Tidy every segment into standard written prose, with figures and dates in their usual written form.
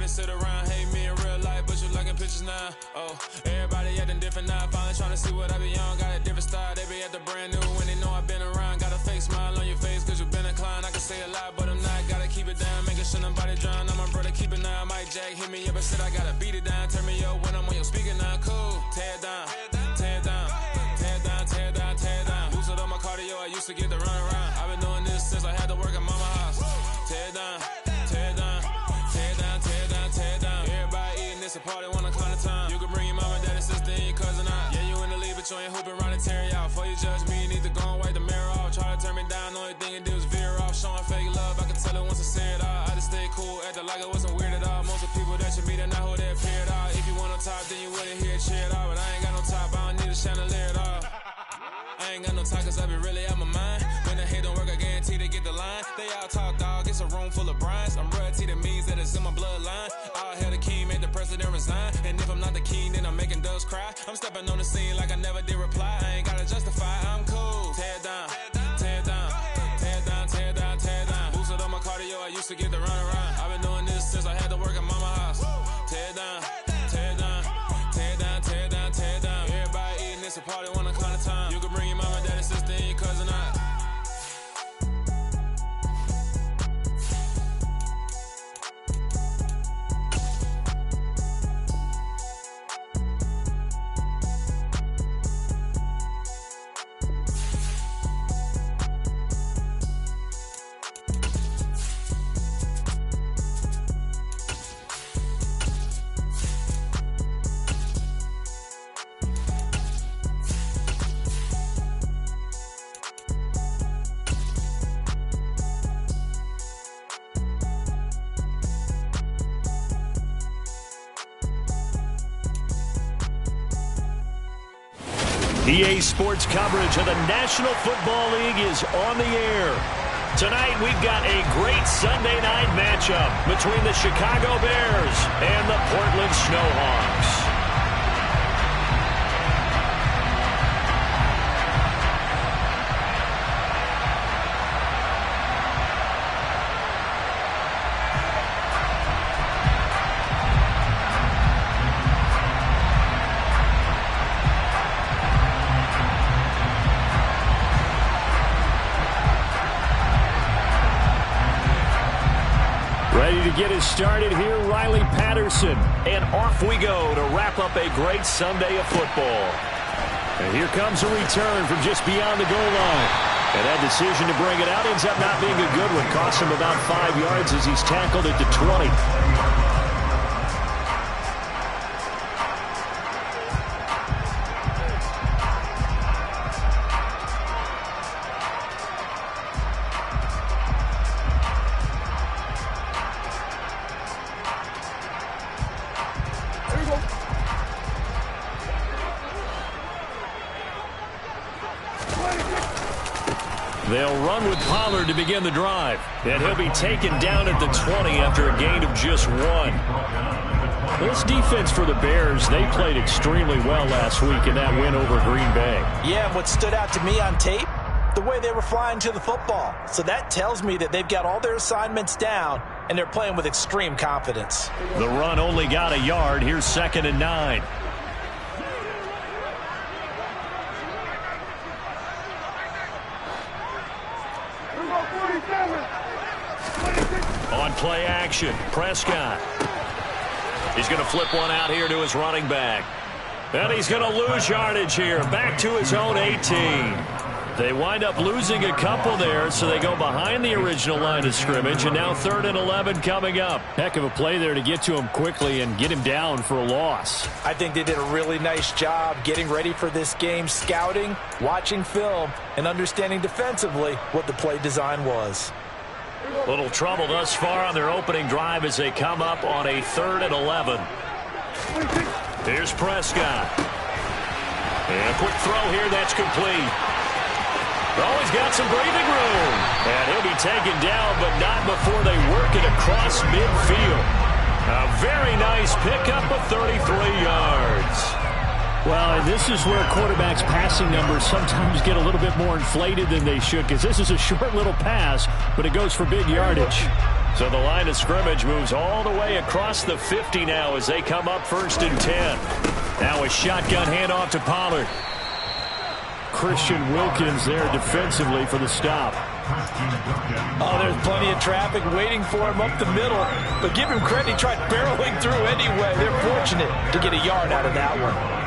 Never sit around, hate me in real life, but you liking pictures now. Oh, everybody acting different now. Finally trying to see what I be on. Got a different style, they be at the brand new when they know I've been around. Got a fake smile on your face, cause you been inclined. I can say a lot, but I'm not. Gotta keep it down, making sure nobody drown. I'm my brother, keep it now. Mike Jack hit me up and said I gotta beat it down. Turn me up when I'm on your speaker now. Cool, tear it down, tear it down, tear it down, tear it down, tear it down. Boosted up my cardio, I used to get to run around. I've been doing this since I had to work at mama house. Tear it down, tear it down, tear it down, tear it down, tear it down. Everybody eating this a party, one o'clock of time. You can bring your mama, daddy, sister, and your cousin out. Yeah, you in the lead, but you ain't hooping around and tear out. Before you judge me, you need to go and wipe the mirror off. Try to turn me down, only thing it did was veer off. Showing fake love, I can tell it once I say it all. I just stay cool, acting like it wasn't weird at all. Most of the people that you meet are not who they appear at all. If you want on top, then you wouldn't hear it cheer at all. But I ain't got no top, I don't need a chandelier at all. I ain't got no talk, cause I be really out my mind. When the hate don't work, I guarantee they get the line. They all talk, dog, it's a room full of Bryans. I'm royalty, that means that it's in my bloodline. All hell the king, made the president resign. And if I'm not the king, then I'm making doves cry. I'm stepping on the scene like I never did reply. I ain't gotta justify, I'm cool. Tear it down, tear it down, tear it down, tear it down, tear it down. Boosted up my cardio, I used to get to run around. I've been doing this since I had to work at mama house. Tear it down, tear it down, tear it down, tear it down, tear it down. Everybody eating this a party, one o'clock of time. You can bring your mama, daddy, sister, and your cousin out. EA Sports coverage of the National Football League is on the air. Tonight, we've got a great Sunday night matchup between the Chicago Bears and the Portland Snowhawks. Ready to get us started here, Riley Patterson. And off we go to wrap up a great Sunday of football. And here comes a return from just beyond the goal line. And that decision to bring it out ends up not being a good one. Costs him about 5 yards as he's tackled at the 20. They'll run with Pollard to begin the drive. And he'll be taken down at the 20 after a gain of just 1. This defense for the Bears, they played extremely well last week in that win over Green Bay. Yeah, and what stood out to me on tape, the way they were flying to the football. So that tells me that they've got all their assignments down, and they're playing with extreme confidence. The run only got a yard. Here's 2nd and 9. On play action, Prescott. He's going to flip one out here to his running back. And he's going to lose yardage here, back to his own 18. They wind up losing a couple there, so they go behind the original line of scrimmage, and now 3rd and 11 coming up. Heck of a play there to get to him quickly and get him down for a loss. I think they did a really nice job getting ready for this game, scouting, watching film, and understanding defensively what the play design was. Little trouble thus far on their opening drive as they come up on a 3rd and 11. Here's Prescott. And a quick throw here, that's complete. Oh, he's got some breathing room. And he'll be taken down, but not before they work it across midfield. A very nice pickup of 33 yards. Well, and this is where quarterbacks' passing numbers sometimes get a little bit more inflated than they should, because this is a short little pass, but it goes for big yardage. So the line of scrimmage moves all the way across the 50 now as they come up 1st and 10. Now a shotgun handoff to Pollard. Christian Wilkins there defensively for the stop. Oh, there's plenty of traffic waiting for him up the middle. But give him credit, he tried barreling through anyway. They're fortunate to get a yard out of that one.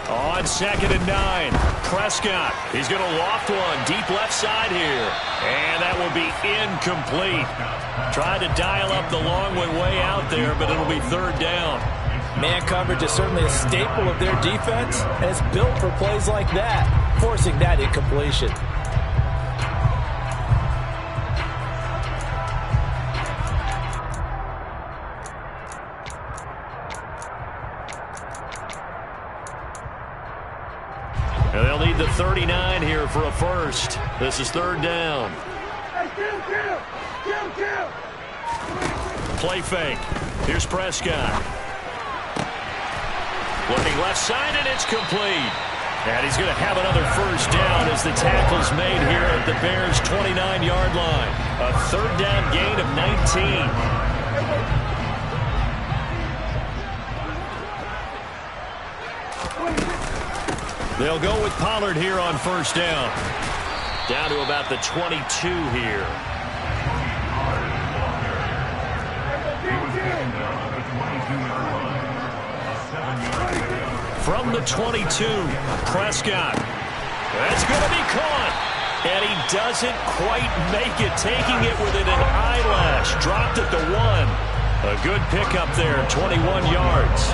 On 2nd and 9, Prescott. He's going to loft one deep left side here. And that will be incomplete. Tried to dial up the long one way out there, but it'll be 3rd down. Man coverage is certainly a staple of their defense, and it's built for plays like that, forcing that incompletion. And they'll need the 39 here for a first. This is 3rd down. Play fake. Here's Prescott. Looking left side, and it's complete. And he's going to have another first down as the tackle's made here at the Bears' 29-yard line. A 3rd down gain of 19. They'll go with Pollard here on 1st down. Down to about the 22 here. From the 22, Prescott. That's going to be caught. And he doesn't quite make it, taking it within an eyelash. Dropped at the 1. A good pickup there, 21 yards.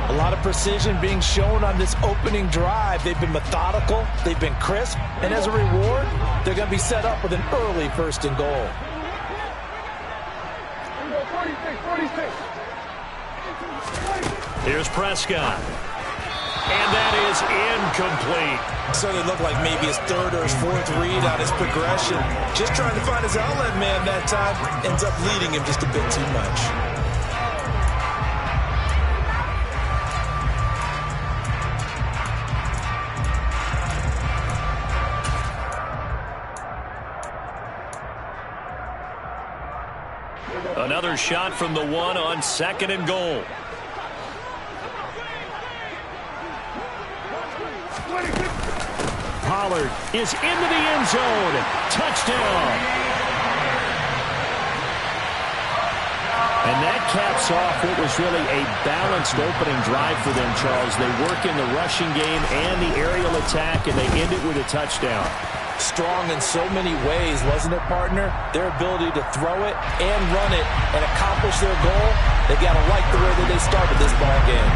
A lot of precision being shown on this opening drive. They've been methodical, they've been crisp, and as a reward, they're going to be set up with an early 1st and goal. Here's Prescott. And that is incomplete. Certainly looked like maybe his 3rd or his 4th read on his progression. Just trying to find his outlet man that time. Ends up leading him just a bit too much. Another shot from the 1 on 2nd and goal. Pollard is into the end zone. Touchdown. And that caps off what was really a balanced opening drive for them, Charles. They work in the rushing game and the aerial attack, and they end it with a touchdown. Strong in so many ways, wasn't it, partner? Their ability to throw it and run it and accomplish their goal, they got to like the way that they started this ball game.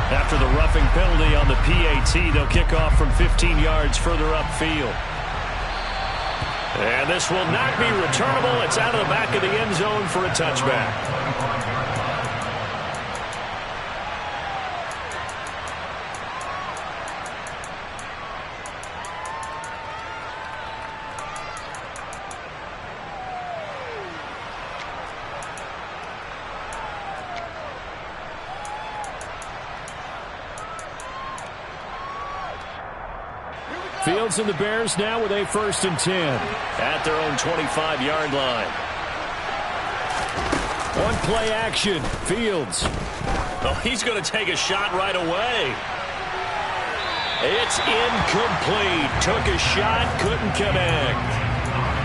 After the roughing penalty on the PAT, they'll kick off from 15 yards further upfield. And this will not be returnable. It's out of the back of the end zone for a touchback. Fields and the Bears now with a 1st and 10. At their own 25-yard line. On play action, Fields. Oh, he's going to take a shot right away. It's incomplete. Took a shot, couldn't connect.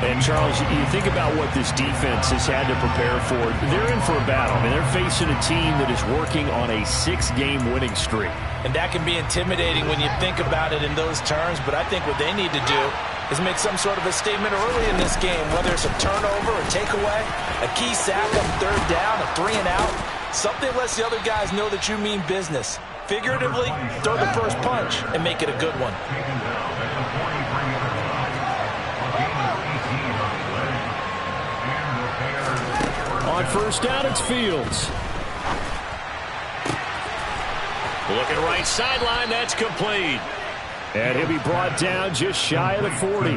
And, Charles, you think about what this defense has had to prepare for. They're in for a battle. I mean, they're facing a team that is working on a 6-game winning streak. And that can be intimidating when you think about it in those terms, but I think what they need to do is make some sort of a statement early in this game, whether it's a turnover, a takeaway, a key sack on 3rd down, a 3 and out. Something lets the other guys know that you mean business. Figuratively, throw the first punch and make it a good one. On 1st down, it's Fields. Looking right sideline, that's complete. And he'll be brought down just shy of the 40.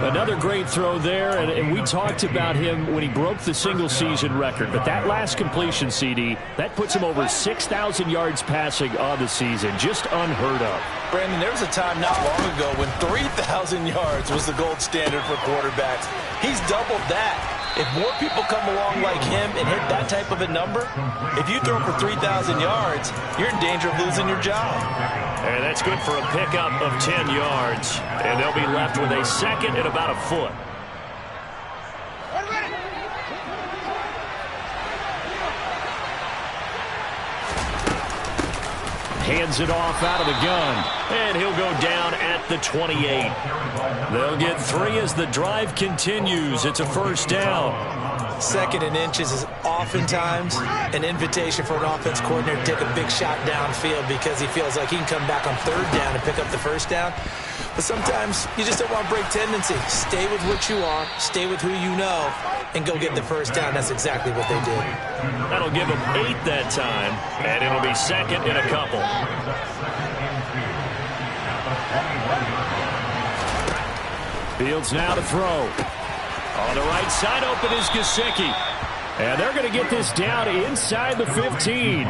Another great throw there, and we talked about him when he broke the single-season record. But that last completion, CD, that puts him over 6,000 yards passing on the season. Just unheard of. Brandon, there was a time not long ago when 3,000 yards was the gold standard for quarterbacks. He's doubled that. If more people come along like him and hit that type of a number, if you throw for 3,000 yards, you're in danger of losing your job. And that's good for a pickup of 10 yards. And they'll be left with a second and about a foot. Hands it off out of the gun. And he'll go down at the 28. They'll get 3 as the drive continues. It's a first down. Second and inches is oftentimes an invitation for an offense coordinator to take a big shot downfield because he feels like he can come back on third down and pick up the first down. But sometimes you just don't want to break tendency. Stay with what you are, stay with who you know, and go get the first down. That's exactly what they did. That'll give them 8 that time, and it'll be second and a couple. Fields now to throw. On the right side, open is Gesicki. And they're going to get this down inside the 15.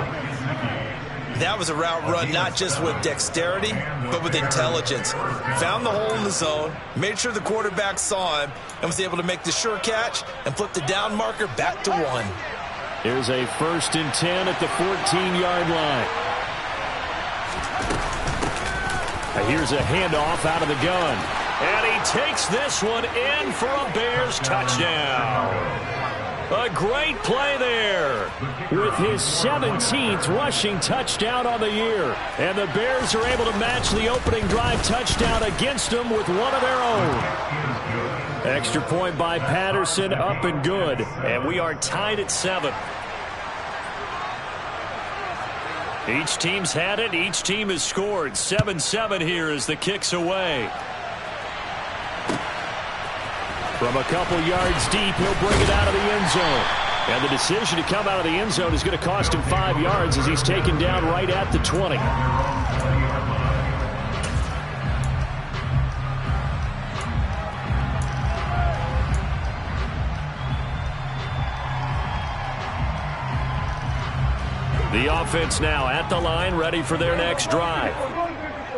That was a route run not just with dexterity, but with intelligence. Found the hole in the zone, made sure the quarterback saw him, and was able to make the sure catch and flip the down marker back to 1. Here's a 1st and 10 at the 14-yard line. Here's a handoff out of the gun. And he takes this one in for a Bears touchdown. A great play there with his 17th rushing touchdown on the year. And the Bears are able to match the opening drive touchdown against them with one of their own. Extra point by Patterson, up and good. And we are tied at 7. Each team's had it. Each team has scored. 7-7 here as the kick's away. From a couple yards deep, he'll bring it out of the end zone. And the decision to come out of the end zone is going to cost him 5 yards as he's taken down right at the 20. The offense now at the line, ready for their next drive.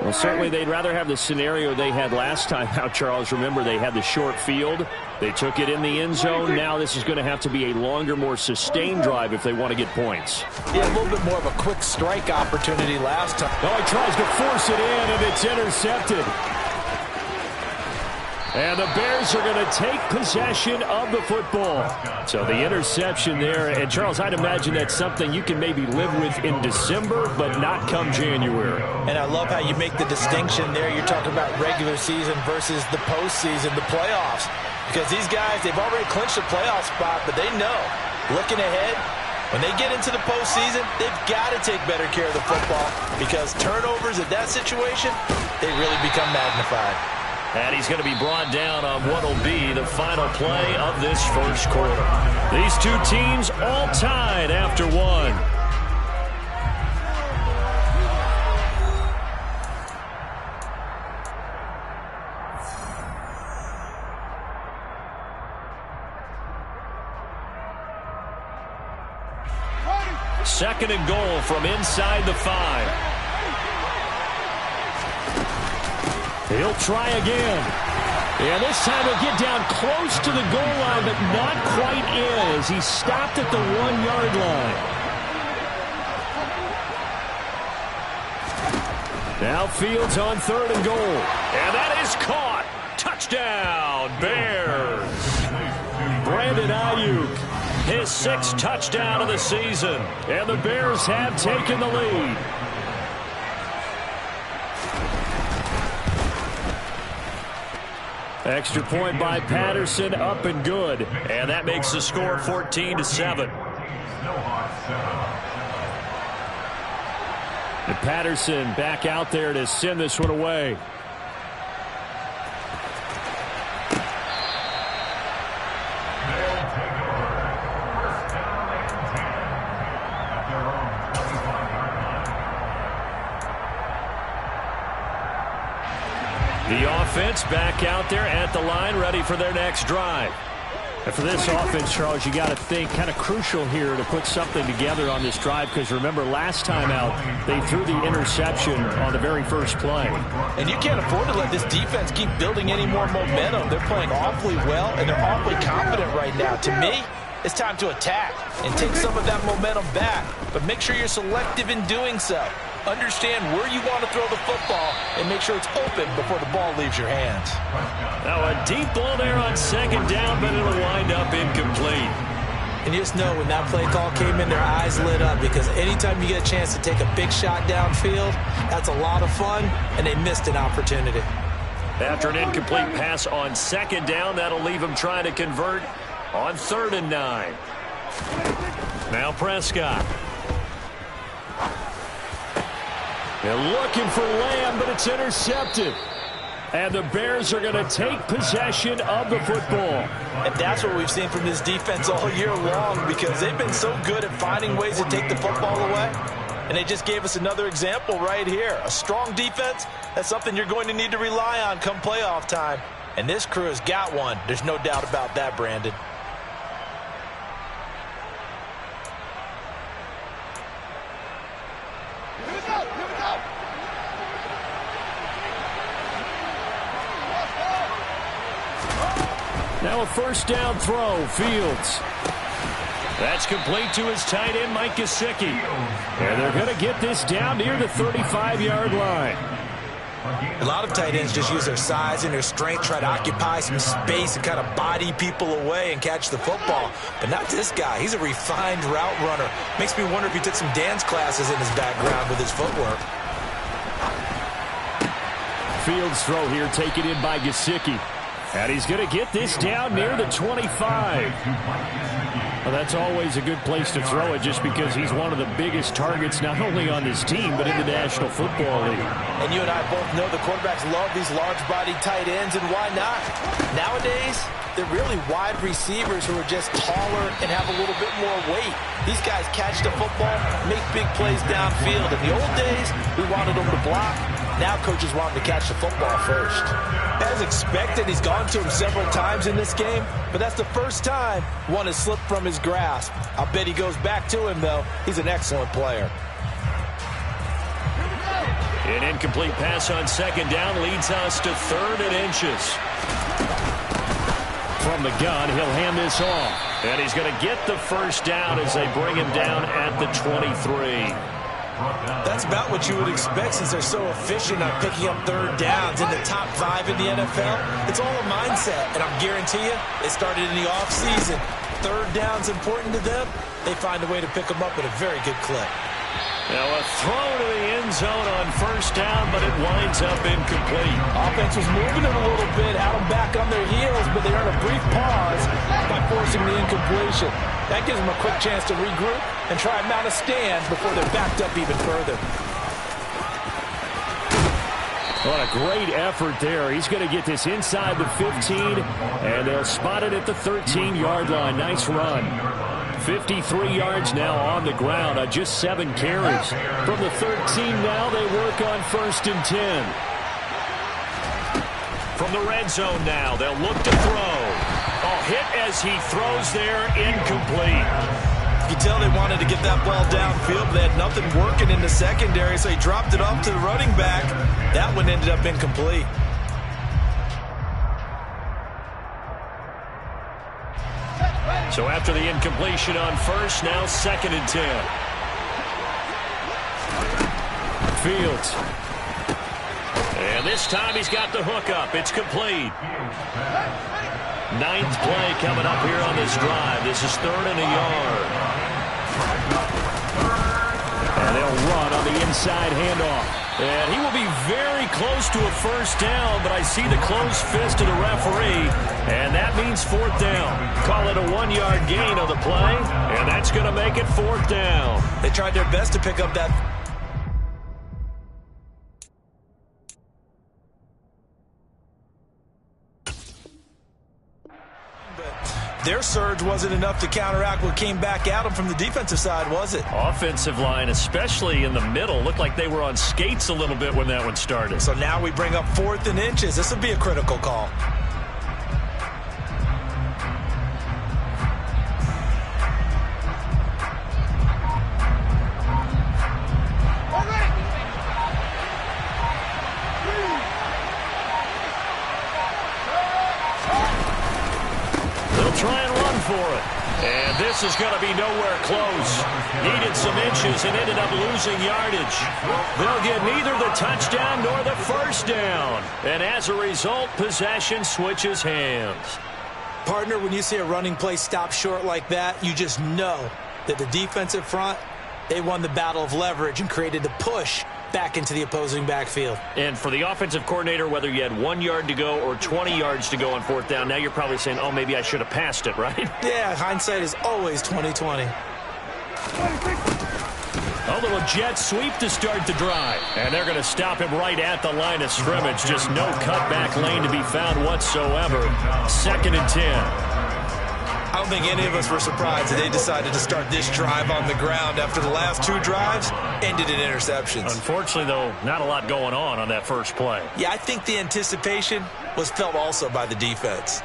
Well, certainly they'd rather have the scenario they had last time out, Charles. Remember, they had the short field. They took it in the end zone. Now this is going to have to be a longer, more sustained drive if they want to get points. Yeah, a little bit more of a quick strike opportunity last time. Oh, he tries to force it in, and it's intercepted. And the Bears are going to take possession of the football. So the interception there. And, Charles, I'd imagine that's something you can maybe live with in December, but not come January. And I love how you make the distinction there. You're talking about regular season versus the postseason, the playoffs. Because these guys, they've already clinched a playoff spot, but they know, looking ahead, when they get into the postseason, they've got to take better care of the football because turnovers at that situation, they really become magnified. And he's going to be brought down on what will be the final play of this first quarter. These two teams all tied after one. Second and goal from inside the 5. He'll try again. And this time he'll get down close to the goal line, but not quite in as he stopped at the 1-yard line. Now Fields on 3rd and goal. And that is caught. Touchdown, Bears. Brandon Ayuk, his 6th touchdown of the season. And the Bears have taken the lead. Extra point by Patterson, up and good. And that makes the score 14-7. And Patterson back out there to send this one away. The offense back out there at the line, ready for their next drive. And for this offense, Charles, you got to think kind of crucial here to put something together on this drive, because remember last time out they threw the interception on the very first play. And you can't afford to let this defense keep building any more momentum. They're playing awfully well, and they're awfully confident right now. To me, it's time to attack and take some of that momentum back, but make sure you're selective in doing so. Understand where you want to throw the football and make sure it's open before the ball leaves your hands. Now a deep ball there on second down, but it'll wind up incomplete. And you just know when that play call came in, their eyes lit up, because anytime you get a chance to take a big shot downfield, that's a lot of fun, and they missed an opportunity. After an incomplete pass on second down, that'll leave them trying to convert on 3rd and 9. Now Prescott. They're looking for Lamb, but it's intercepted. And the Bears are going to take possession of the football. And that's what we've seen from this defense all year long, because they've been so good at finding ways to take the football away. And they just gave us another example right here. A strong defense, that's something you're going to need to rely on come playoff time. And this crew has got one. There's no doubt about that, Brandon. Now a first down throw, Fields. That's complete to his tight end, Mike Gesicki. And they're going to get this down near the 35-yard line. A lot of tight ends just use their size and their strength, try to occupy some space and kind of body people away and catch the football. But not this guy. He's a refined route runner. Makes me wonder if he took some dance classes in his background with his footwork. Fields throw here taken in by Gesicki. And he's going to get this down near the 25. Well, that's always a good place to throw it, just because he's one of the biggest targets not only on this team but in the National Football League. And you and I both know the quarterbacks love these large-bodied tight ends, and why not? Nowadays, they're really wide receivers who are just taller and have a little bit more weight. These guys catch the football, make big plays downfield. In the old days, we wanted them to block. Now coaches want him to catch the football first. As expected, he's gone to him several times in this game, but that's the first time one has slipped from his grasp. I'll bet he goes back to him, though. He's an excellent player. An incomplete pass on second down leads us to 3rd and inches. From the gun, he'll hand this off. And he's going to get the first down as they bring him down at the 23. That's about what you would expect, since they're so efficient on picking up 3rd downs in the top 5 in the NFL. It's all a mindset, and I'll guarantee you it started in the offseason. 3rd down's important to them. They find a way to pick them up at a very good clip. Now a throw to the end zone on first down, but it winds up incomplete. Offense was moving it a little bit, had them back on their heels, but they earned a brief pause by forcing the incompletion. That gives them a quick chance to regroup and try and mount a stand before they're backed up even further. What a great effort there. He's going to get this inside the 15, and they'll spot it at the 13-yard line. Nice run. 53 yards now on the ground on just 7 carries. From the 13 now, they work on 1st and 10. From the red zone now, they'll look to throw. A hit as he throws there, incomplete. You can tell they wanted to get that ball downfield, but they had nothing working in the secondary, so he dropped it off to the running back. That one ended up incomplete. So after the incompletion on first, now 2nd and 10. Fields. And this time he's got the hook up. It's complete. 9th play coming up here on this drive. This is 3rd and a yard. And they'll run on the inside handoff. And he will be very close to a first down, but I see the closed fist of the referee, and that means 4th down. Call it a 1-yard gain on the play, and that's going to make it 4th down. They tried their best to pick up that. their surge wasn't enough to counteract what came back at them from the defensive side, was it? Offensive line, especially in the middle, looked like they were on skates a little bit when that one started. So now we bring up 4th and inches. This will be a critical call. Try and run for it. And this is going to be nowhere close. Needed some inches and ended up losing yardage. They'll get neither the touchdown nor the first down. And as a result, possession switches hands. Partner, when you see a running play stop short like that, you just know that the defensive front, they won the battle of leverage and created the push back into the opposing backfield. And for the offensive coordinator, whether you had 1 yard to go or 20 yards to go on 4th down, now you're probably saying, oh, maybe I should have passed it, right? Yeah, hindsight is always 20/20. A little jet sweep to start the drive. And they're going to stop him right at the line of scrimmage. Just no cutback lane to be found whatsoever. 2nd and 10. I don't think any of us were surprised that they decided to start this drive on the ground after the last 2 drives ended in interceptions. Unfortunately, though, not a lot going on that first play. Yeah, I think the anticipation was felt also by the defense.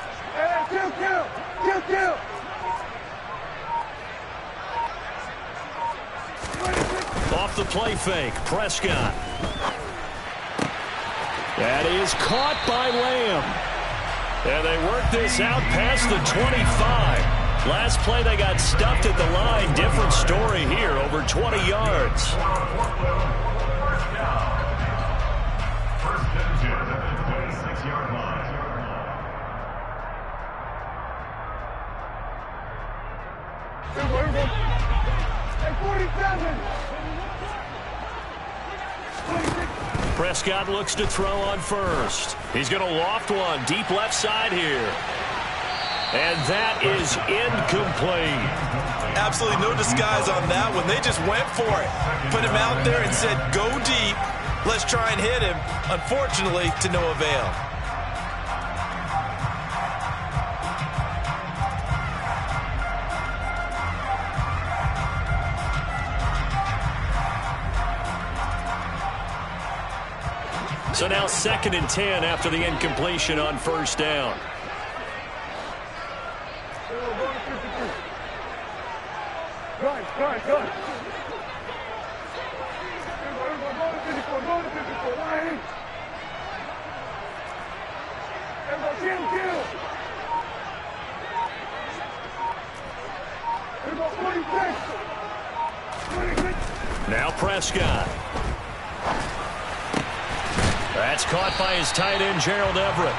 Off the play fake, Prescott. That is caught by Lamb. And they work this out past the 25. Last play they got stuffed at the line. Different story here, over 20 yards. First and 10 at the 26-yard line. Prescott looks to throw on first. He's going to loft one deep left side here. And that is incomplete. Absolutely no disguise on that one. They just went for it. Put him out there and said, go deep. Let's try and hit him. Unfortunately, to no avail. So now 2nd and 10 after the incompletion on 1st down. Now Prescott. That's caught by his tight end, Gerald Everett.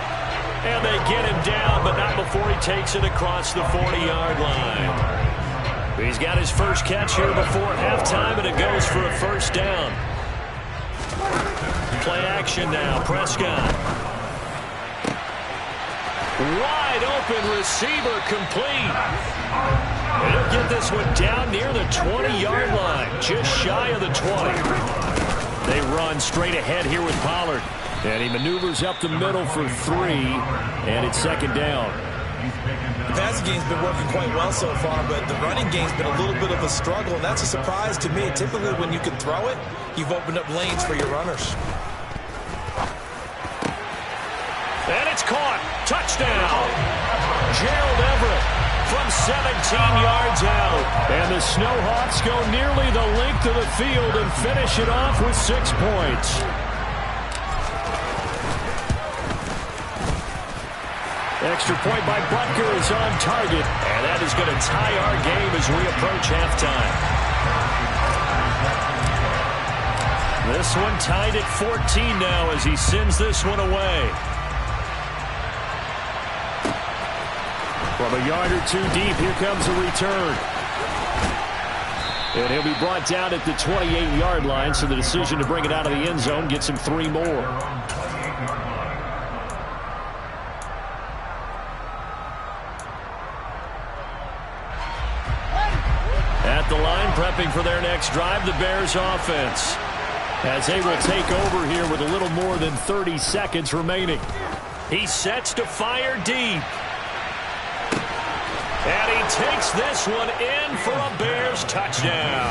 And they get him down, but not before he takes it across the 40-yard line. He's got his first catch here before halftime, and it goes for a first down. Play action now, Prescott. Wide open receiver complete. And he'll get this one down near the 20-yard line, just shy of the 20. They run straight ahead here with Pollard. And he maneuvers up the middle for 3, and it's 2nd down. The passing game's been working quite well so far, but the running game's been a little bit of a struggle, and that's a surprise to me. Typically, when you can throw it, you've opened up lanes for your runners. And it's caught. Touchdown. Gerald Everett from 17 yards out. And the Snowhawks go nearly the length of the field and finish it off with 6 points. Extra point by Butker is on target. And that is going to tie our game as we approach halftime. This one tied at 14 now as he sends this one away. From a yard or 2 deep, here comes a return. And he'll be brought down at the 28-yard line, so the decision to bring it out of the end zone gets him 3 more. At the line, prepping for their next drive, the Bears offense, as they will take over here with a little more than 30 seconds remaining. He sets to fire deep. And he takes this one in for a Bears touchdown.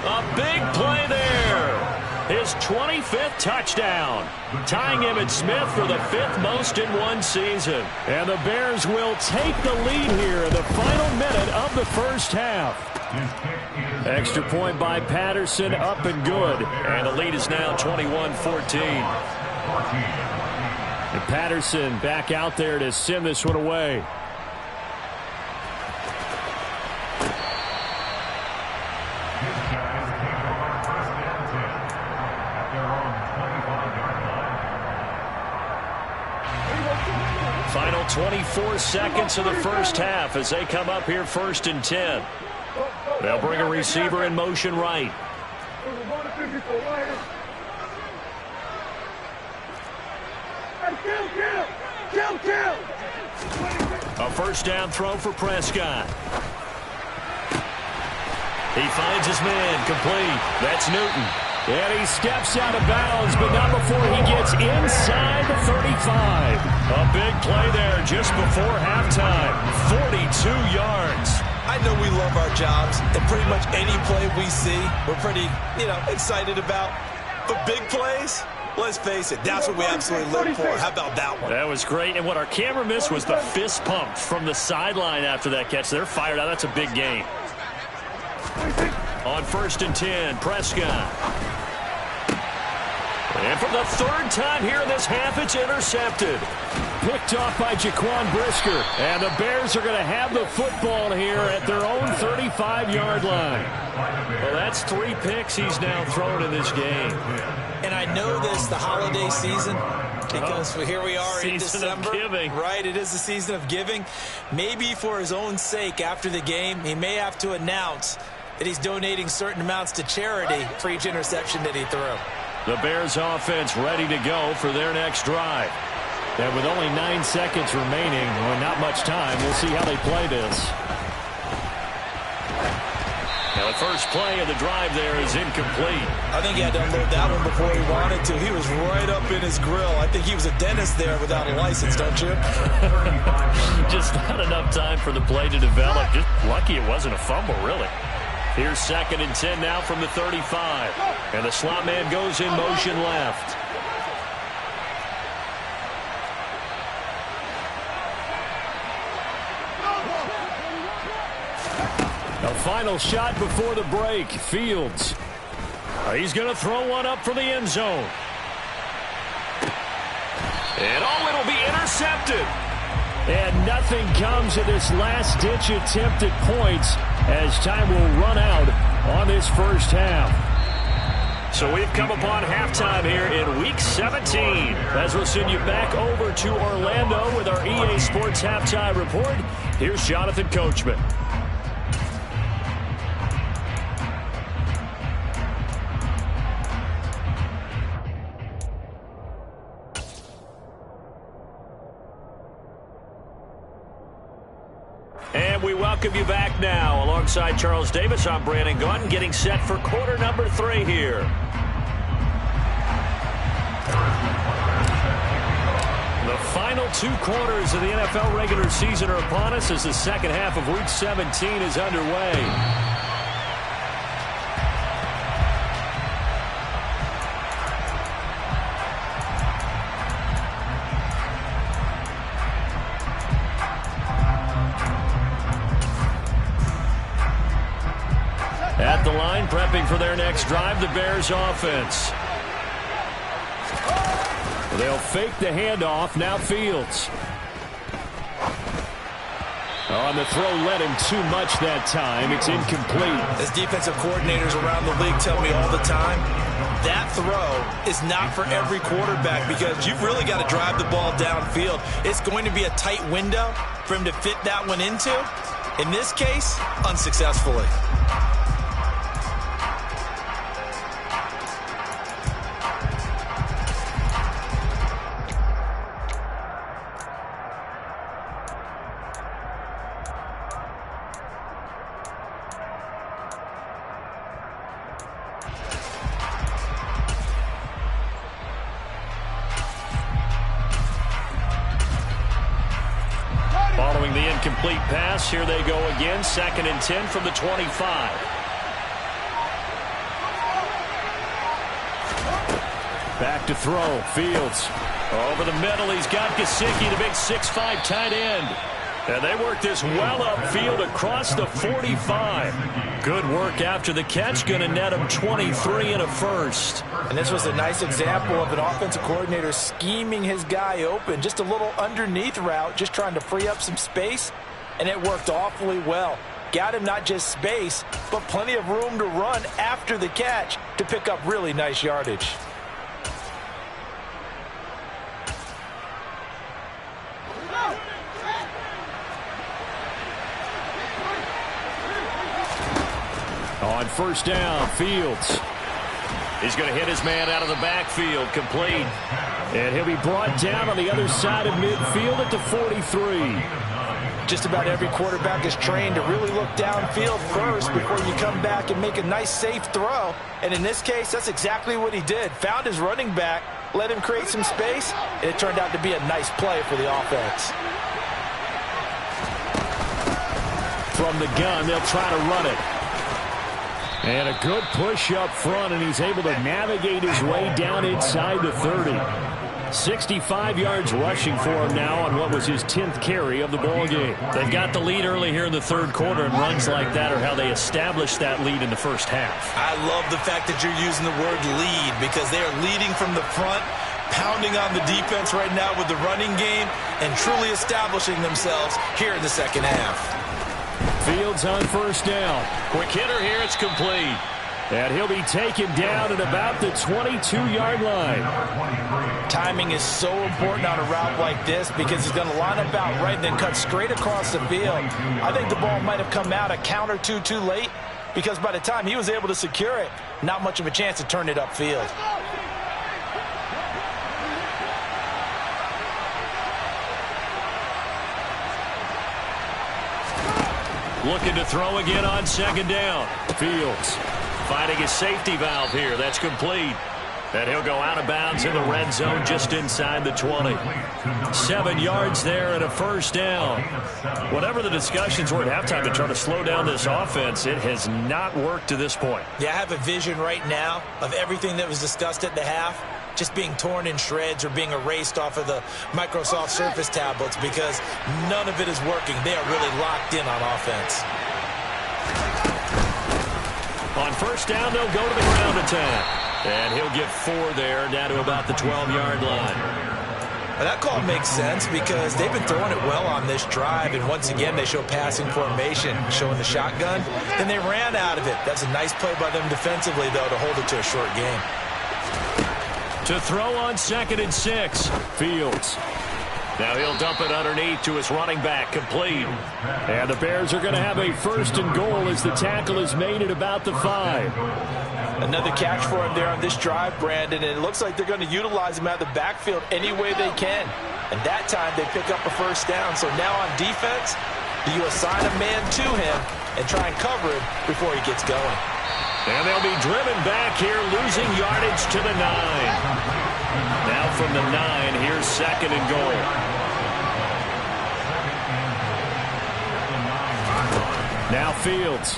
A big play there. His 25th touchdown, tying Emmitt Smith for the 5th most in one season. And the Bears will take the lead here in the final minute of the first half. Extra point by Patterson, up and good. And the lead is now 21-14. And Patterson back out there to send this one away. Final 24 seconds of the first half as they come up here 1st and 10. They'll bring a receiver in motion right. A first down throw for Prescott. He finds his man, complete. That's Newton. And he steps out of bounds, but not before he gets inside the 35. A big play there just before halftime. 42 yards. I know we love our jobs, and pretty much any play we see, we're pretty, excited about. But big plays, let's face it, that's what we absolutely live for. How about that one? That was great, and what our camera missed was the fist pump from the sideline after that catch. They're fired out. That's a big gain. On 1st and 10, Prescott. And for the 3rd time here in this half, it's intercepted. Picked off by Jaquan Brisker. And the Bears are going to have the football here at their own 35-yard line. Well, that's 3 picks he's now thrown in this game. And I know this, the holiday season, because here we are in December. Season of giving. Right, it is the season of giving. Maybe for his own sake after the game, he may have to announce that he's donating certain amounts to charity for each interception that he threw. The Bears offense ready to go for their next drive. And with only 9 seconds remaining, or not much time, we'll see how they play this. Now the first play of the drive there is incomplete. I think he had to unload that one before he wanted to. He was right up in his grill. I think he was a dentist there without a license, don't you? Just not enough time for the play to develop. Just lucky it wasn't a fumble, really. Here's 2nd and 10 now from the 35. And the slot man goes in motion left. A final shot before the break. Fields. He's going to throw one up for the end zone. And it'll be intercepted. And nothing comes of this last-ditch attempt at points as time will run out on this first half. So we've come upon halftime here in Week 17. As we'll send you back over to Orlando with our EA Sports Halftime Report, here's Jonathan Coachman. And we welcome you back now. Alongside Charles Davis, I'm Brandon Gunn, getting set for quarter number 3 here. The final 2 quarters of the NFL regular season are upon us as the second half of Week 17 is underway. At the line, prepping for their next drive, the Bears offense. They'll fake the handoff, now Fields. On the throw, led him too much that time. It's incomplete. As defensive coordinators around the league tell me all the time, that throw is not for every quarterback because you've really got to drive the ball downfield. It's going to be a tight window for him to fit that one into. In this case, unsuccessfully. Following the incomplete pass. Here they go again. 2nd and 10 from the 25. Back to throw. Fields. Over the middle. He's got Gesicki, the big 6'5" tight end. And they work this well upfield across the 45. Good work after the catch. Going to net him 23 and a first. And this was a nice example of an offensive coordinator scheming his guy open. Just a little underneath route, just trying to free up some space. And it worked awfully well. Got him not just space, but plenty of room to run after the catch to pick up really nice yardage. On first down, Fields. He's going to hit his man out of the backfield, complete. And he'll be brought down on the other side of midfield at the 43. Just about every quarterback is trained to really look downfield first before you come back and make a nice, safe throw. And in this case, that's exactly what he did. Found his running back, let him create some space, and it turned out to be a nice play for the offense. From the gun, they'll try to run it. And a good push up front, and he's able to navigate his way down inside the 30. 65 yards rushing for him now on what was his 10th carry of the ball game. They've got the lead early here in the third quarter, and runs like that are how they established that lead in the first half. I love the fact that you're using the word lead, because they are leading from the front, pounding on the defense right now with the running game, and truly establishing themselves here in the second half. Fields on first down. Quick hitter here. It's complete. And he'll be taken down at about the 22-yard line. Timing is so important on a route like this, because he's going to line up out right and then cut straight across the field. I think the ball might have come out a count or two too late, because by the time he was able to secure it, not much of a chance to turn it upfield. Looking to throw again on second down. Fields finding his safety valve here. That's complete. And he'll go out of bounds in the red zone just inside the 20. 7 yards there and a first down. Whatever the discussions were at halftime to try to slow down this offense, it has not worked to this point. Yeah, I have a vision right now of everything that was discussed at the half just being torn in shreds or being erased off of the Microsoft Surface tablets, because none of it is working. They are really locked in on offense. On first down, they'll go to the ground attack. And he'll get 4 there, down to about the 12-yard line. Well, that call makes sense, because they've been throwing it well on this drive, and once again they show passing formation, showing the shotgun, and they ran out of it. That's a nice play by them defensively, though, to hold it to a short game. To throw on 2nd and 6, Fields. Now he'll dump it underneath to his running back, complete. And the Bears are going to have a 1st and goal as the tackle is made at about the 5. Another catch for him there on this drive, Brandon, and it looks like they're going to utilize him out of the backfield any way they can. And that time they pick up a first down. So now on defense, do you assign a man to him and try and cover him before he gets going? And they'll be driven back here, losing yardage to the 9. Now from the 9, here's 2nd and goal. Now Fields.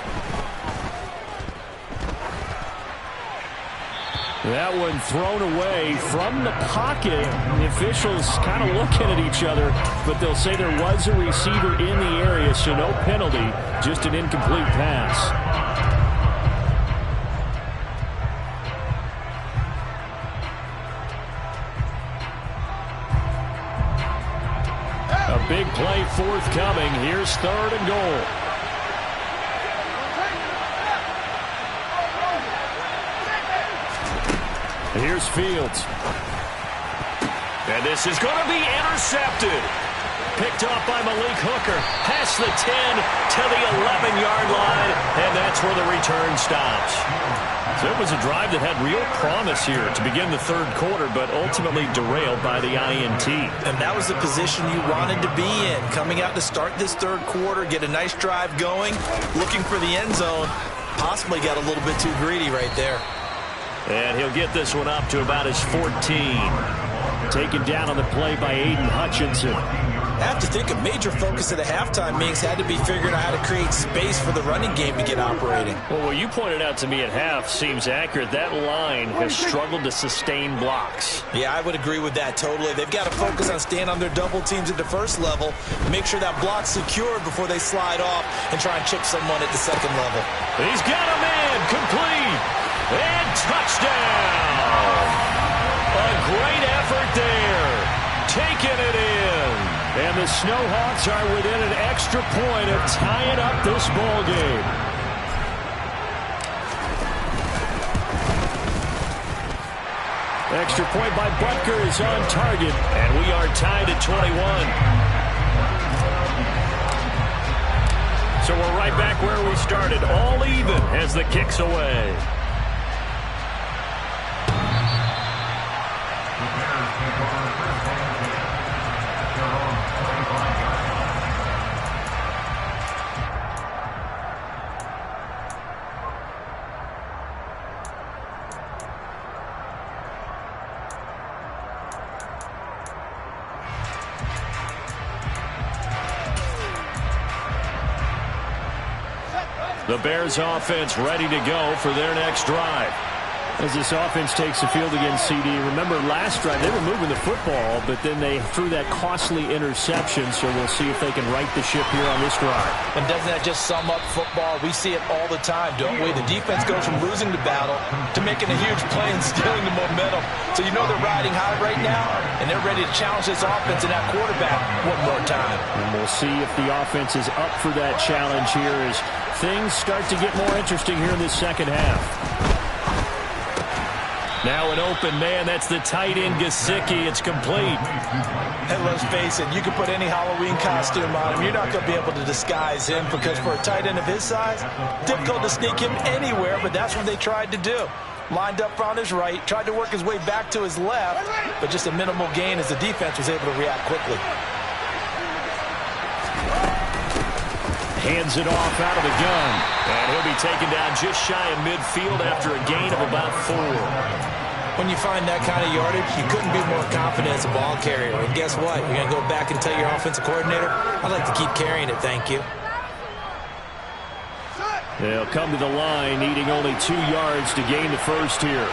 That one thrown away from the pocket. The officials kind of looking at each other, but they'll say there was a receiver in the area, so no penalty, just an incomplete pass. A big play forthcoming. Here's 3rd and goal. Here's Fields. And this is going to be intercepted. Picked off by Malik Hooker. Past the 10 to the 11-yard line. And that's where the return stops. So it was a drive that had real promise here to begin the third quarter, but ultimately derailed by the INT. And that was the position you wanted to be in. Coming out to start this third quarter, get a nice drive going, looking for the end zone. Possibly got a little bit too greedy right there. And he'll get this one up to about his 14. Taken down on the play by Aiden Hutchinson. I have to think a major focus of the halftime meetings had to be figuring out how to create space for the running game to get operating. Well, what you pointed out to me at half seems accurate. That line has struggled to sustain blocks. Yeah, I would agree with that totally. They've got to focus on staying on their double teams at the first level, make sure that block's secured before they slide off and try and chip someone at the second level. He's got a man, complete, and touchdown. A great effort there, taking it in. And the Snowhawks are within an extra point of tying up this ball game. Extra point by Butker is on target, and we are tied at 21. So we're right back where we started, all even as the kick's away. The Bears offense ready to go for their next drive. As this offense takes the field against CD, remember last drive they were moving the football, but then they threw that costly interception, so we'll see if they can right the ship here on this drive. And doesn't that just sum up football? We see it all the time, don't we? The defense goes from losing the battle to making a huge play and stealing the momentum. So you know they're riding high right now, and they're ready to challenge this offense and that quarterback one more time. And we'll see if the offense is up for that challenge here as things start to get more interesting here in this second half. Now an open man, that's the tight end Gesicki. It's complete. And let's face it, you can put any Halloween costume on him. You're not going to be able to disguise him because for a tight end of his size, difficult to sneak him anywhere, but that's what they tried to do. Lined up on his right, tried to work his way back to his left, but just a minimal gain as the defense was able to react quickly. Hands it off out of the gun. And he'll be taken down just shy of midfield after a gain of about 4. When you find that kind of yardage, you couldn't be more confident as a ball carrier. And guess what? You're going to go back and tell your offensive coordinator, I'd like to keep carrying it, thank you. They'll come to the line, needing only 2 yards to gain the first here.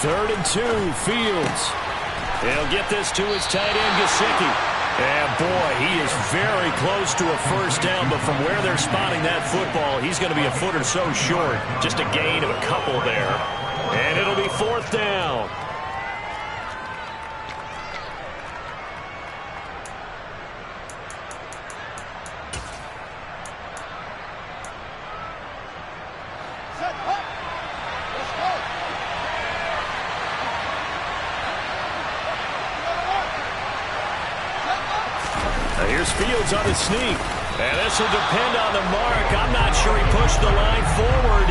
Third and 2, Fields. They'll get this to his tight end, Gesicki. And, boy, he is very close to a first down, but from where they're spotting that football, he's going to be a foot or so short. Just a gain of a couple there. And it'll be 4th down. Here's Fields on the sneak. And this will depend on the mark. I'm not sure he pushed the line forward.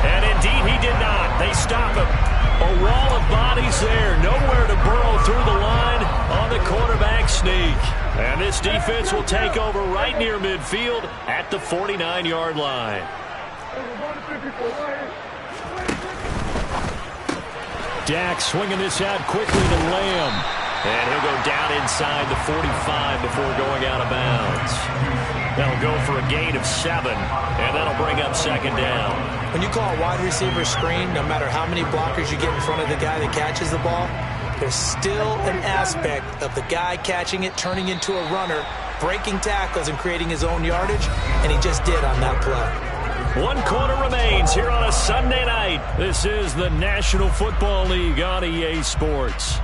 And indeed he did not. They stop him. A wall of bodies there. Nowhere to burrow through the line on the quarterback sneak. And this defense will take over right near midfield at the 49-yard line. Dak swinging this out quickly to Lamb. And he'll go down inside the 45 before going out of bounds. That'll go for a gain of 7, and that'll bring up 2nd down. When you call a wide receiver screen, no matter how many blockers you get in front of the guy that catches the ball, there's still an aspect of the guy catching it, turning into a runner, breaking tackles and creating his own yardage, and he just did on that play. 1 quarter remains here on a Sunday night. This is the National Football League on EA Sports.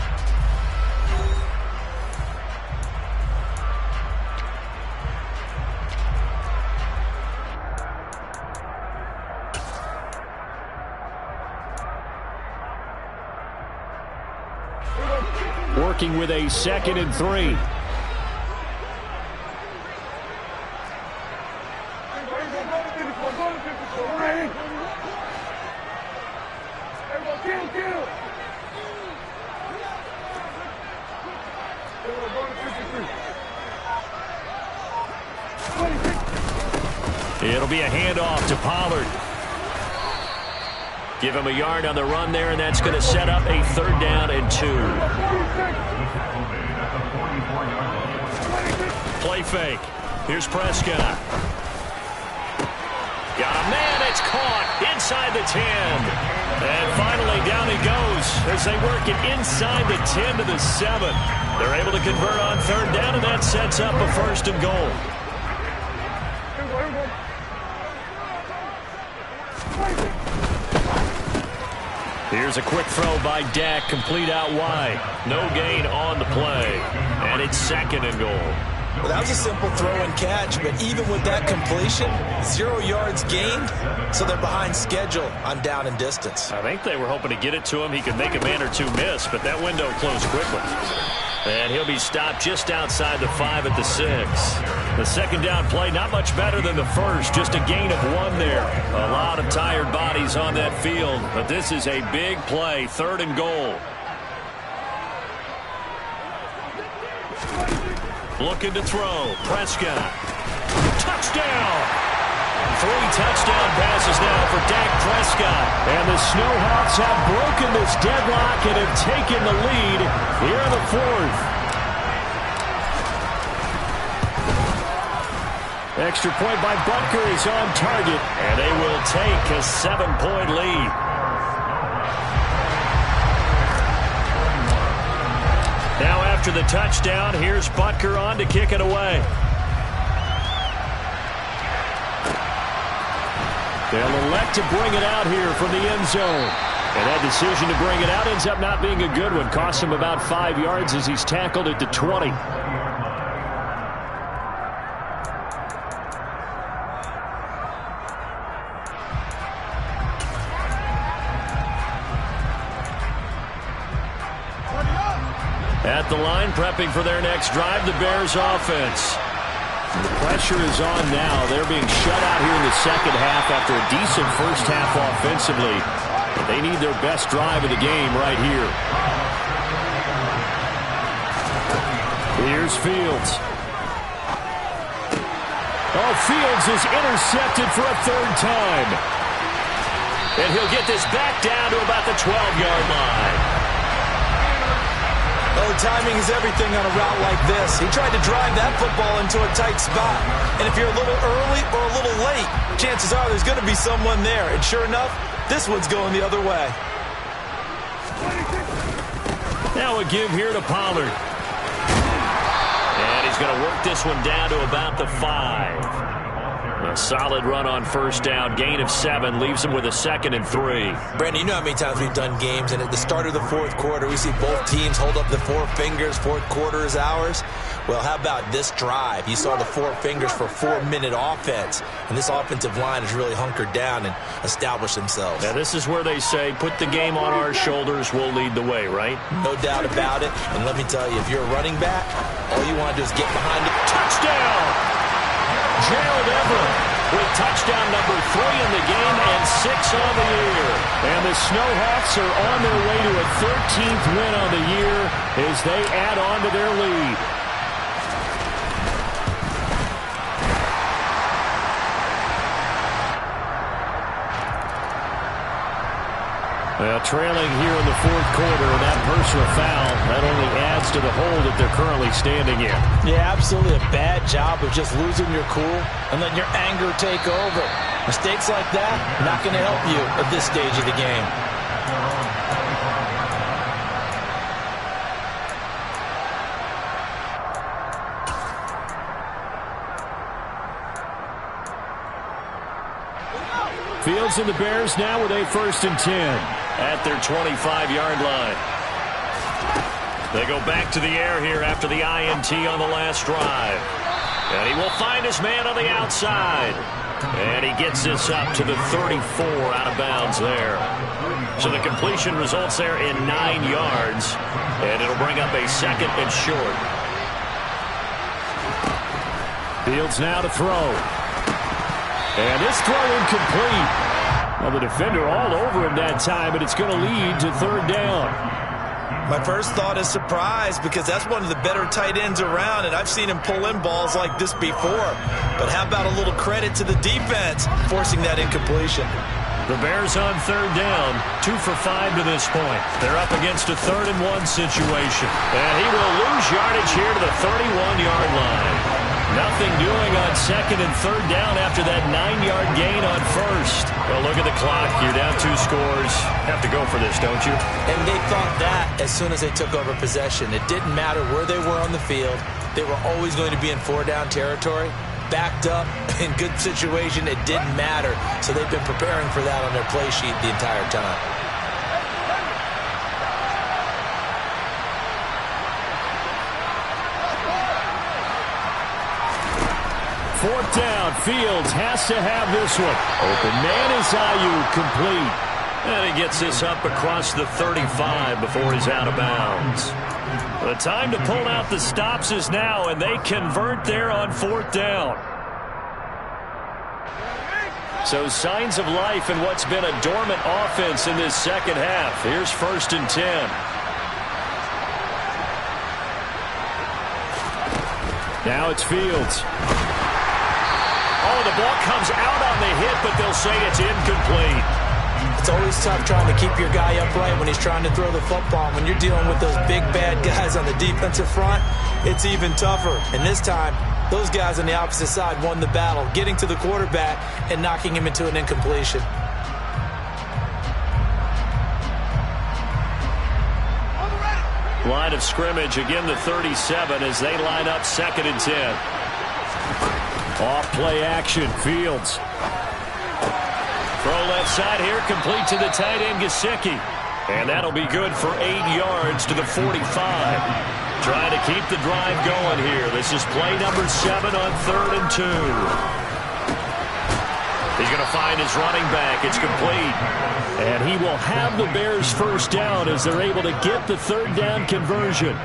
Working with a 2nd and 3. It'll be a handoff to Pollard. Give him a yard on the run there, and that's going to set up a 3rd down and 2. Play fake. Here's Prescott. Got a man. It's caught inside the 10. And finally down he goes as they work it inside the 10 to the 7. They're able to convert on 3rd down, and that sets up a 1st and goal. Here's a quick throw by Dak, complete out wide. No gain on the play. And it's 2nd and goal. Well, that was a simple throw and catch, but even with that completion, 0 yards gained, so they're behind schedule on down and distance. I think they were hoping to get it to him. He could make a man or two miss, but that window closed quickly. And he'll be stopped just outside the 5 at the 6. The 2nd down play, not much better than the first, just a gain of 1 there. A lot of tired bodies on that field, but this is a big play, 3rd and goal. Looking to throw. Prescott. Touchdown! 3 touchdown passes now for Dak Prescott. And the Snowhawks have broken this deadlock and have taken the lead here in the 4th. Extra point by Butker is on target, and they will take a 7-point lead. Now after the touchdown, here's Butker on to kick it away. They'll elect to bring it out here from the end zone. And that decision to bring it out ends up not being a good one. Costs him about 5 yards as he's tackled at the 20. At the line, prepping for their next drive, the Bears offense. The pressure is on now. They're being shut out here in the 2nd half after a decent first half offensively. But they need their best drive of the game right here. Here's Fields. Oh, Fields is intercepted for a 3rd time. And he'll get this back down to about the 12-yard line. Oh, timing is everything on a route like this. He tried to drive that football into a tight spot. And if you're a little early or a little late, chances are there's going to be someone there. And sure enough, this one's going the other way. Now a give here to Pollard. And he's going to work this one down to about the 5. A solid run on 1st down. Gain of 7 leaves him with a 2nd and 3. Brandon, you know how many times we've done games, and at the start of the 4th quarter, we see both teams hold up the 4 fingers. 4th quarter is ours. Well, how about this drive? You saw the 4 fingers for 4-minute offense, and this offensive line has really hunkered down and established themselves. Now, this is where they say, put the game on our shoulders, we'll lead the way, right? No doubt about it. And let me tell you, if you're a running back, all you want to do is get behind it. Touchdown! Gerald Everett with touchdown number 3 in the game and 6 on the year. And the Snowhawks are on their way to a 13th win on the year as they add on to their lead. Well, trailing here in the 4th quarter, and that personal foul, that only adds to the hole that they're currently standing in. Yeah, absolutely a bad job of just losing your cool and letting your anger take over. Mistakes like that, not going to help you at this stage of the game. Fields and the Bears now with a 1st and 10 at their 25-yard line. They go back to the air here after the INT on the last drive. And he will find his man on the outside. And he gets this up to the 34 out of bounds there. So the completion results there in 9 yards. And it'll bring up a 2nd and short. Fields now to throw. And this throw incomplete. Well, the defender all over him that time, but it's going to lead to 3rd down. My first thought is surprise, because that's one of the better tight ends around, and I've seen him pull in balls like this before. But how about a little credit to the defense forcing that incompletion? The Bears on third down, 2 for 5 to this point. They're up against a 3rd-and-1 situation. And he will lose yardage here to the 31-yard line. Nothing doing on 2nd and 3rd down after that 9-yard gain on 1st. Well, look at the clock. You're down 2 scores. Have to go for this, don't you? And they thought that as soon as they took over possession. It didn't matter where they were on the field. They were always going to be in 4-down territory. Backed up, in good situation, it didn't matter. So they've been preparing for that on their play sheet the entire time. Fourth down, Fields has to have this one. Open man is Ayuk, complete. And he gets this up across the 35 before he's out of bounds. The time to pull out the stops is now, and they convert there on 4th down. So signs of life in what's been a dormant offense in this second half. Here's 1st and 10. Now it's Fields. Oh, the ball comes out on the hit, but they'll say it's incomplete. It's always tough trying to keep your guy upright when he's trying to throw the football. When you're dealing with those big, bad guys on the defensive front, it's even tougher. And this time, those guys on the opposite side won the battle, getting to the quarterback and knocking him into an incompletion. Line of scrimmage, again the 37 as they line up 2nd and 10. Off play action, Fields. Throw left side here, complete to the tight end, Gesicki. And that'll be good for 8 yards to the 45. Trying to keep the drive going here. This is play number 7 on 3rd and 2. He's going to find his running back. It's complete. And he will have the Bears first down as they're able to get the 3rd down conversion.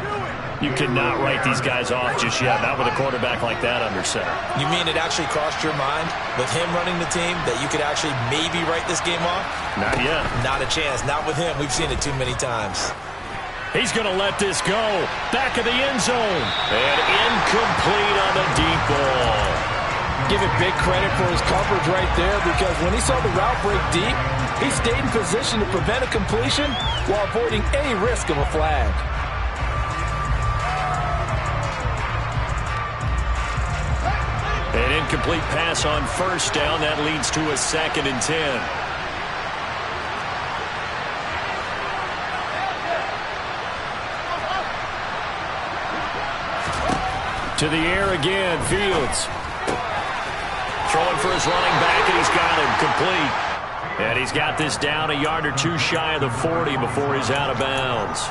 You cannot write these guys off just yet, not with a quarterback like that under center. You mean it actually crossed your mind with him running the team that you could actually maybe write this game off? Not yet. Not a chance. Not with him. We've seen it too many times. He's going to let this go. Back of the end zone. And incomplete on the deep ball. Give it big credit for his coverage right there, because when he saw the route break deep, he stayed in position to prevent a completion while avoiding any risk of a flag. An incomplete pass on 1st down. That leads to a 2nd and 10. To the air again, Fields. Throwing for his running back, and he's got him complete. And he's got this down a yard or 2 shy of the 40 before he's out of bounds.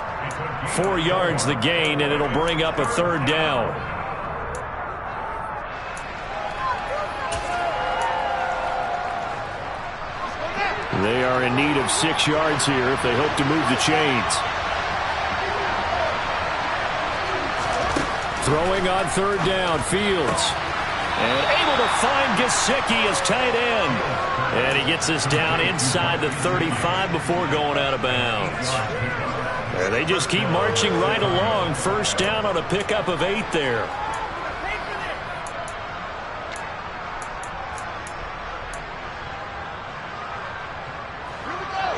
4 yards the gain, and it'll bring up a 3rd down. They are in need of 6 yards here if they hope to move the chains. Throwing on 3rd down, Fields. And able to find Gesicki as tight end. And he gets us down inside the 35 before going out of bounds. And they just keep marching right along. 1st down on a pickup of 8 there.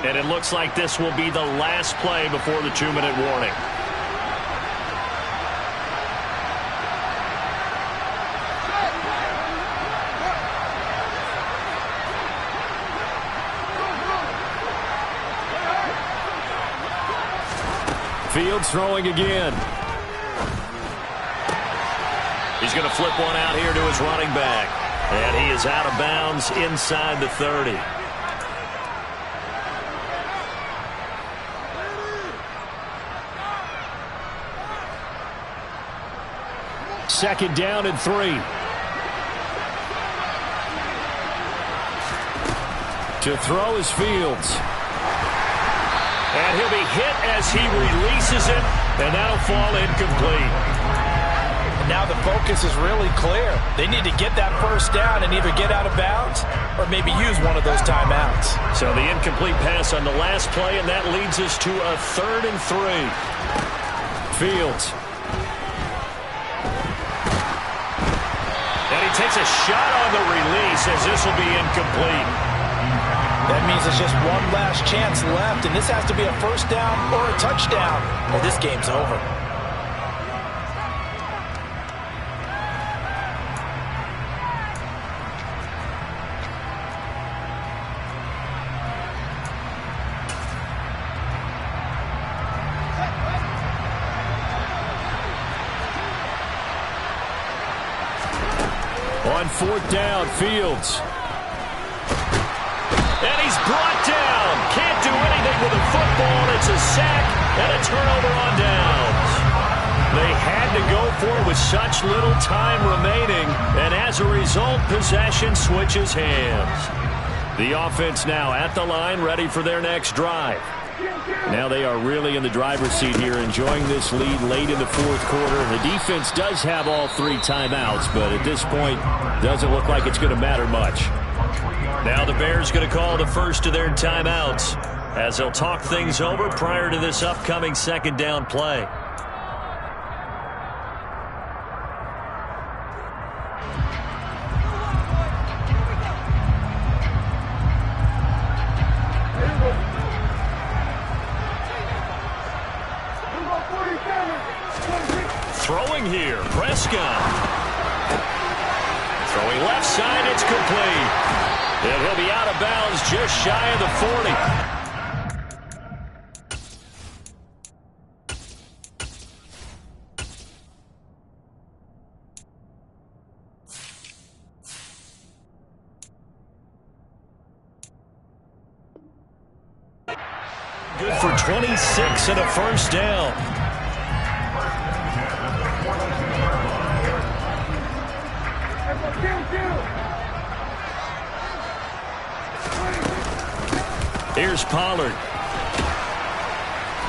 And it looks like this will be the last play before the 2-minute warning. Fields throwing again. He's going to flip one out here to his running back. And he is out of bounds inside the 30. Second down and 3. To throw is Fields. And he'll be hit as he releases it, and that'll fall incomplete. And now the focus is really clear. They need to get that 1st down and either get out of bounds or maybe use one of those timeouts. So the incomplete pass on the last play, and that leads us to a 3rd and 3. Fields. And he takes a shot on the release as this will be incomplete. That means it's just one last chance left, and this has to be a first down or a touchdown, or this game's over. On fourth down, Fields. And he's brought down. Can't do anything with the football. It's a sack and a turnover on downs. They had to go for it with such little time remaining, and as a result, possession switches hands. The offense now at the line, ready for their next drive. Now they are really in the driver's seat here, enjoying this lead late in the fourth quarter. The defense does have all 3 timeouts, but at this point, doesn't look like it's going to matter much. Now the Bears going to call the first of their timeouts as they'll talk things over prior to this upcoming second down play. Throwing here, Prescott. Throwing left side, it's complete. And he'll be out of bounds just shy of the 40. Good for 26 and a first down. Here's Pollard.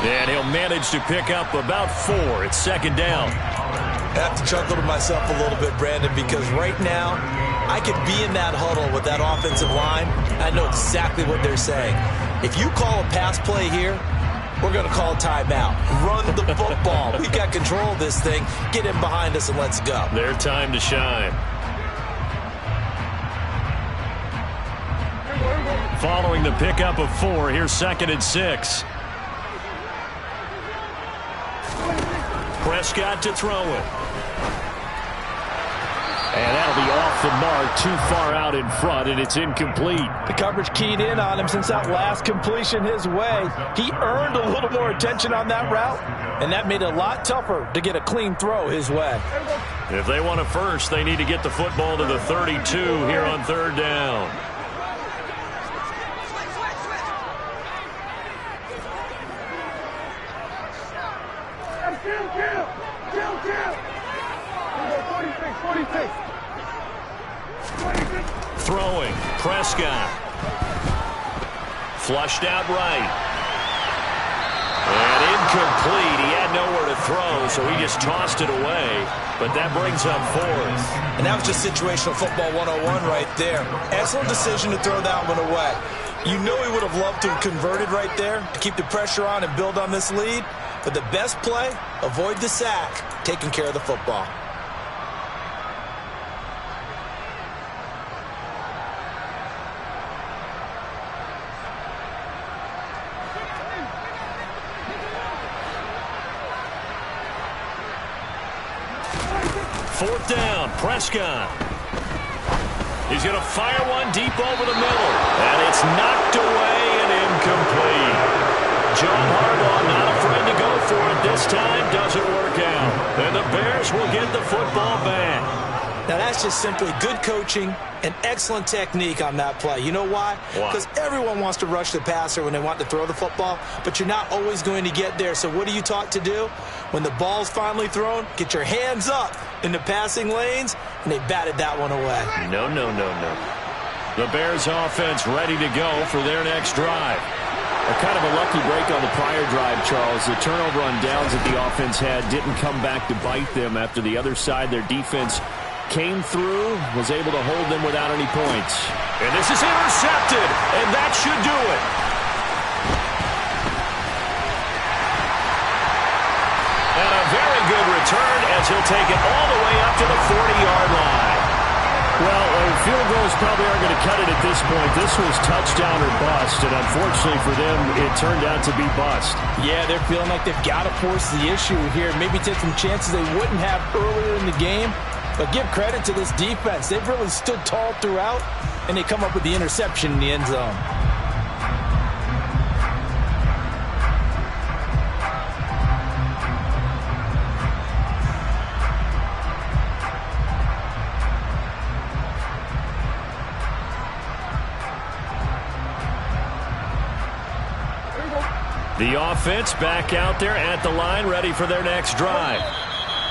And he'll manage to pick up about 4. It's second down. I have to chuckle to myself a little bit, Brandon, because right now I could be in that huddle with that offensive line. I know exactly what they're saying. If you call a pass play here, we're going to call a timeout. Run the football. We've got control of this thing. Get in behind us and let's go. Their time to shine. Following the pickup of 4, here's second and 6. Prescott to throw it. And that'll be off the mark, too far out in front, and it's incomplete. The coverage keyed in on him since that last completion his way. He earned a little more attention on that route, and that made it a lot tougher to get a clean throw his way. If they want a first, they need to get the football to the 32 here on third down. Throwing, Prescott. Flushed out right. And incomplete. He had nowhere to throw, so he just tossed it away. But that brings up 4th. And that was just situational football 101 right there. Excellent decision to throw that one away. You know he would have loved to have converted right there to keep the pressure on and build on this lead. But the best play, avoid the sack, taking care of the football. Fourth down, Prescott. He's going to fire one deep over the middle. And it's knocked away and incomplete. John Harbaugh not afraid to go for it this time. Doesn't work out. And the Bears will get the football back. Now that's just simply good coaching and excellent technique on that play. You know why? Because everyone wants to rush the passer when they want to throw the football, but you're not always going to get there. So what are you taught to do? When the ball's finally thrown, get your hands up in the passing lanes, and they batted that one away. No. The Bears offense ready to go for their next drive. A kind of a lucky break on the prior drive, Charles. The turnover on downs that the offense had didn't come back to bite them after the other side. Their defense came through, was able to hold them without any points. And this is intercepted, and that should do it. And a very good return as he'll take it all the way up to the 40-yard line. Well, field goals probably aren't going to cut it at this point. This was touchdown or bust, and unfortunately for them, it turned out to be bust. Yeah, they're feeling like they've got to force the issue here. Maybe take some chances they wouldn't have earlier in the game. But give credit to this defense. They've really stood tall throughout, and they come up with the interception in the end zone. The offense back out there at the line, ready for their next drive.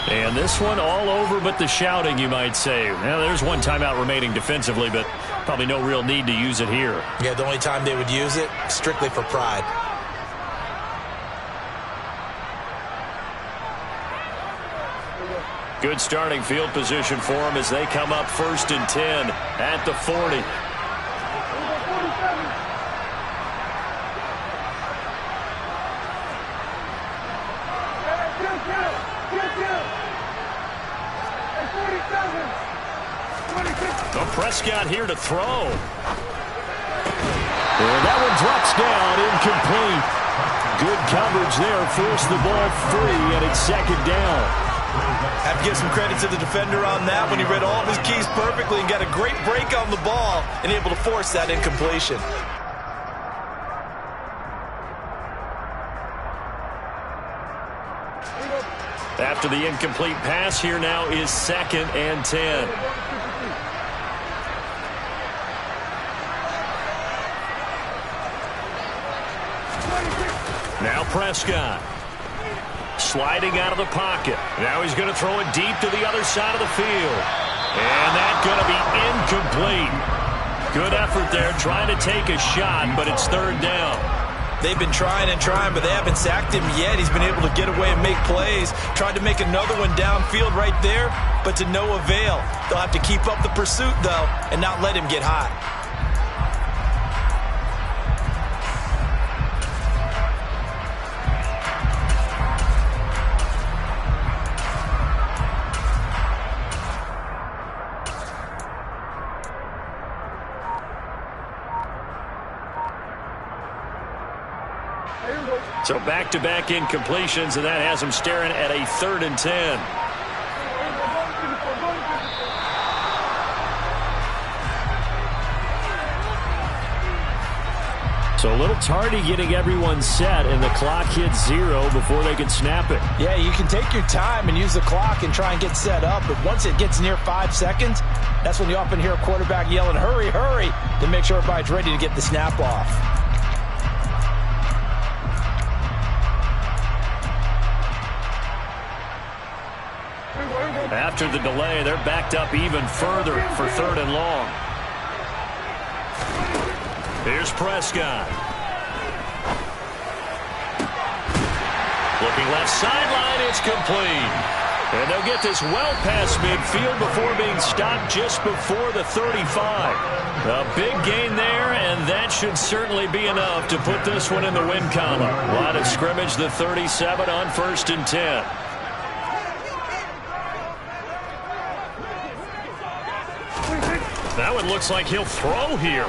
And this one all over but the shouting, you might say. Well, there's one timeout remaining defensively, but probably no real need to use it here. Yeah, the only time they would use it, strictly for pride. Good starting field position for them as they come up 1st and 10 at the 40. Prescott here to throw. And that one drops down, incomplete. Good coverage there, forced the ball free, and it's 2nd down. Have to give some credit to the defender on that when he read all of his keys perfectly and got a great break on the ball and able to force that incompletion. After the incomplete pass, here now is 2nd and 10. Now Prescott. Sliding out of the pocket. Now he's going to throw it deep to the other side of the field. And that's going to be incomplete. Good effort there, trying to take a shot, but it's 3rd down. They've been trying and trying, but they haven't sacked him yet. He's been able to get away and make plays. Tried to make another one downfield right there, but to no avail. They'll have to keep up the pursuit, though, and not let him get hot. So back-to-back incompletions, and that has him staring at a 3rd and 10. So a little tardy getting everyone set, and the clock hits 0 before they can snap it. Yeah, you can take your time and use the clock and try and get set up, but once it gets near 5 seconds, that's when you often hear a quarterback yelling, hurry, hurry, to make sure everybody's ready to get the snap off. After the delay, they're backed up even further for 3rd and long. Here's Prescott. Looking left sideline, it's complete. And they'll get this well past midfield before being stopped just before the 35. A big gain there, and that should certainly be enough to put this one in the win column. Line of scrimmage, the 37 on 1st and 10. That one looks like he'll throw here.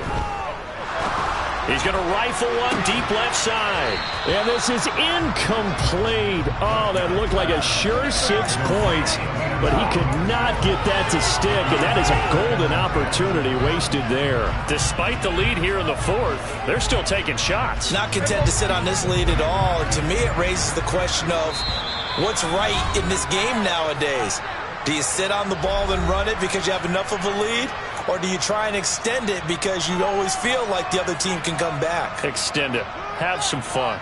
He's going to rifle one deep left side. And this is incomplete. Oh, that looked like a sure 6 points, but he could not get that to stick, and that is a golden opportunity wasted there. Despite the lead here in the 4th, they're still taking shots. Not content to sit on this lead at all. And to me, it raises the question of what's right in this game nowadays. Do you sit on the ball and run it because you have enough of a lead? Or do you try and extend it because you always feel like the other team can come back? Extend it. Have some fun.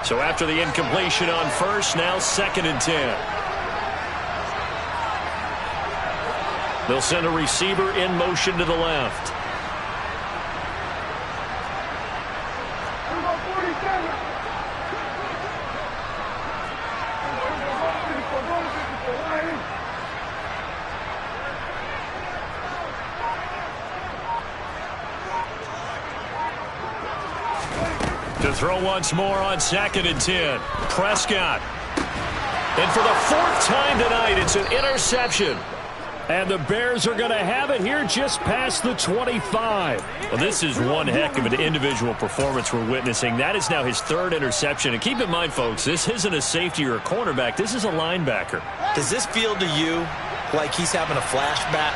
So after the incompletion on 1st, now 2nd and 10. They'll send a receiver in motion to the left. To throw once more on 2nd and 10. Prescott. And for the 4th time tonight, it's an interception. And the Bears are going to have it here just past the 25. Well, this is one heck of an individual performance we're witnessing. That is now his 3rd interception. And keep in mind, folks, this isn't a safety or a cornerback. This is a linebacker. Does this feel to you like he's having a flashback?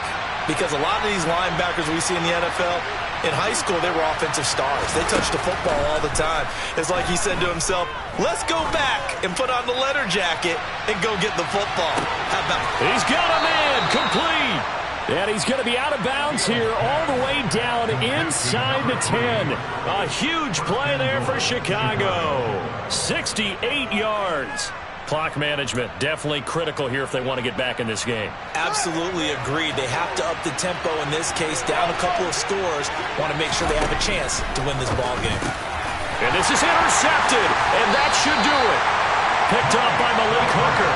Because a lot of these linebackers we see in the NFL, in high school, they were offensive stars. They touched the football all the time. It's like he said to himself, let's go back and put on the letter jacket and go get the football. How about it? He's got a man complete. And he's going to be out of bounds here all the way down inside the 10. A huge play there for Chicago. 68 yards. Clock management definitely critical here if they want to get back in this game. Absolutely agreed. They have to up the tempo in this case, down a couple of scores. Want to make sure they have a chance to win this ball game. And this is intercepted, and that should do it. Picked off by Malik Hooker.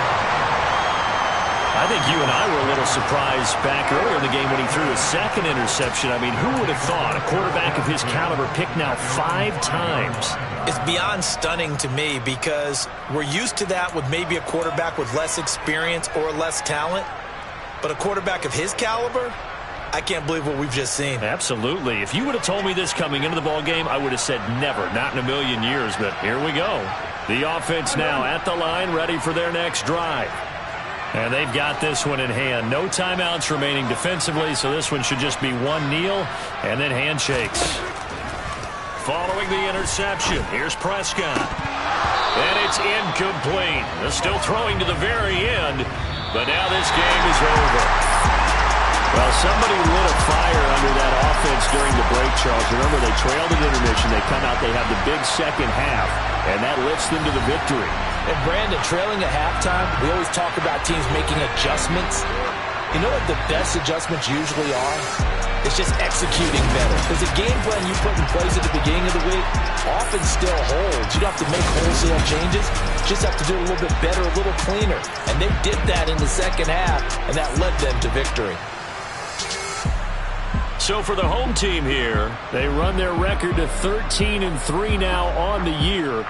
I think you and I were a little surprised back earlier in the game when he threw his 2nd interception. I mean, who would have thought a quarterback of his caliber picked now 5 times? It's beyond stunning to me because we're used to that with maybe a quarterback with less experience or less talent. But a quarterback of his caliber, I can't believe what we've just seen. Absolutely. If you would have told me this coming into the ball game, I would have said never, not in a million years. But here we go. The offense now at the line, ready for their next drive. And they've got this one in hand. No timeouts remaining defensively, so this one should just be one kneel and then handshakes. Following the interception, here's Prescott. And it's incomplete. They're still throwing to the very end, but now this game is over. Well, somebody lit a fire under that offense during the break, Charles. Remember, they trailed at intermission. They come out, they have the big second half, and that lifts them to the victory. And Brandon, trailing at halftime, we always talk about teams making adjustments. You know what the best adjustments usually are? It's just executing better. Because the game plan you put in place at the beginning of the week often still holds. You don't have to make wholesale changes. You just have to do it a little bit better, a little cleaner. And they did that in the second half, and that led them to victory. So for the home team here, they run their record to 13-3 now on the year.